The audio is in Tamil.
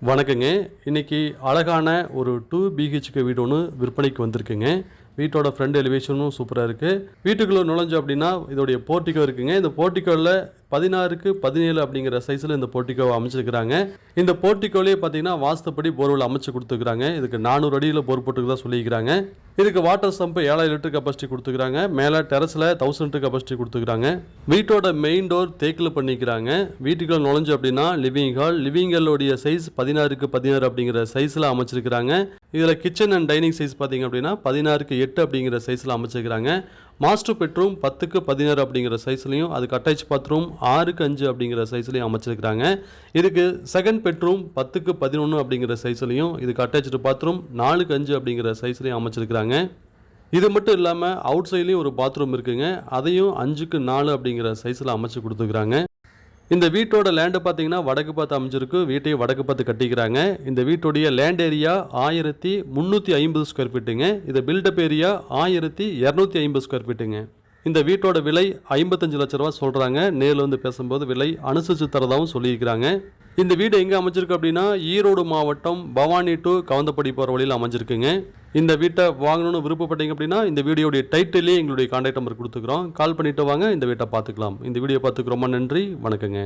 வணக்கங்க. இன்னைக்கு அழகான ஒரு 2 பிஹெச்கே வீடு ஒன்று விற்பனைக்கு வந்திருக்குங்க. வீட்டோட ஃப்ரண்ட் எலிவேஷனும் சூப்பராக இருக்குது. வீட்டுக்குள்ளே நுழைஞ்சோம் அப்படின்னா இதோடைய போர்ட்டிகோ இருக்குங்க. இந்த போர்ட்டிகோவில் 16க்கு 17 அப்படிங்கிற சைஸில் இந்த போர்ட்டிகோவை அமைச்சிருக்கிறாங்க. இந்த போர்ட்டிகோலேயே பார்த்தீங்கன்னா வாஸ்துப்படி போர்வெல் அமைச்சு கொடுத்துருக்குறாங்க. இதுக்கு 400 அடியில் போர் போட்டுக்கிறதா சொல்லியிருக்கிறாங்க. இதுக்கு வாட்டர் சம்பு 7000 லிட்டர் கெப்பாசிட்டி கொடுத்துக்கிறாங்க. மேலே டெரஸில் 1000 லிட்டர் கெப்பாசிட்டி கொடுத்துக்கிறாங்க. வீட்டோட மெயின் டோர் தேக்கில் பண்ணிக்கிறாங்க. வீட்டுக்குள்ள நுழைஞ்சு அப்படின்னா லிவிங் ஹாலோடைய சைஸ் 16க்கு 16 அப்படிங்கிற சைஸில் அமைச்சிருக்கிறாங்க. இதில் கிச்சன் அண்ட் டைனிங் சைஸ் பார்த்தீங்க அப்படின்னா 16க்கு 8 அப்படிங்கிற சைஸில் அமைச்சிருக்கிறாங்க. மாஸ்டர் பெட்ரூம் 10க்கு 16 அப்படிங்கிற சைஸ்லையும், அதுக்கு அட்டாச் பாத்ரூம் 6க்கு 5 அப்படிங்கிற சைஸ்லையும் அமைச்சிருக்கிறாங்க. இதுக்கு செகண்ட் பெட்ரூம் 10க்கு 11 அப்படிங்கிற சைஸ்லையும், இதுக்கு அட்டாச்சு பாத்ரூம் 4க்கு 5 அப்படிங்கிற சைஸ்லையும் அமைச்சிருக்கிறாங்க. இது மட்டும் இல்லாமல் அவுட் சைட்லேயும் ஒரு பாத்ரூம் இருக்குங்க. அதையும் 5க்கு 4 அப்படிங்கிற சைஸில் அமைச்சு கொடுத்துருக்குறாங்க. இந்த வீட்டோட லேண்டு பார்த்தீங்கன்னா வடக்கு பார்த்து அமைஞ்சிருக்கு. வீட்டையும் வடக்கு பார்த்து கட்டிக்கிறாங்க. இந்த வீட்டுடைய லேண்ட் ஏரியா 1350 ஸ்கொயர் ஃபீட்டுங்க. இது பில்டப் ஏரியா 1250 ஸ்கொயர் ஃபீட்டுங்க. இந்த வீட்டோட விலை 55 லட்ச ரூபா சொல்கிறாங்க. நேரில் வந்து பேசும்போது விலை அனுசரித்து தரதாகவும் சொல்லியிருக்கிறாங்க. இந்த வீடு எங்கே அமைஞ்சிருக்கு அப்படின்னா ஈரோடு மாவட்டம் பவானி டு கவுந்தப்படி போகிற வழியில் அமைஞ்சிருக்குங்க. இந்த வீட்டை வாங்கணும்னு விருப்பப்பட்டீங்க அப்படின்னா இந்த வீடியோடைய டைட்டிலே எங்களுடைய கான்டாக்ட் நம்பர் கொடுத்துக்கிறோம். கால் பண்ணிட்டு வாங்க, இந்த வீட்டை பார்த்துக்கலாம். இந்த வீடியோ பார்த்துக்கு ரொம்ப நன்றி. வணக்கங்க.